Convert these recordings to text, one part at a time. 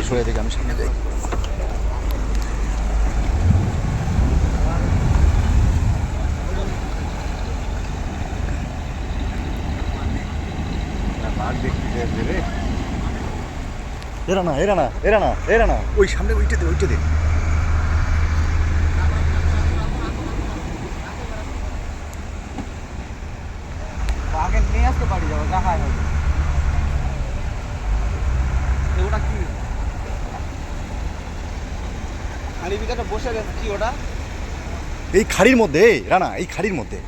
সরে থেকে আমি সামনে যাই। এরা না এরা না এরা না এরা না ওই সামনে ওইটা দে ওইটা দে। আগে নিয়ে আসতে পারি যাবো দেখায় হবে ওটা কি খালি বিকাটা বসে গেছে কি ওটা এই খাড়ির মধ্যে রানা এই খাড়ির মধ্যে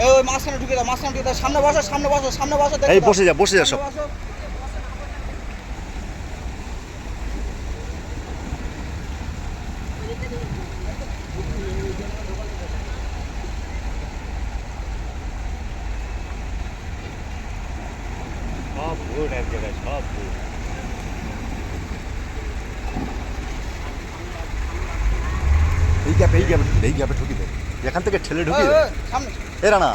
এই ওই মাঝখানে ঢুকে দাও মাঝখানে ঢুকে দাও সামনে বসো সামনে বসো সামনে বসো এই বসে যা সব। সব ভোট এক জায়গায় সব ভোট এই গ্যাপে ঢুকি দে এখান থেকে ঠেলে ঢুকি দে। সামনে এরা না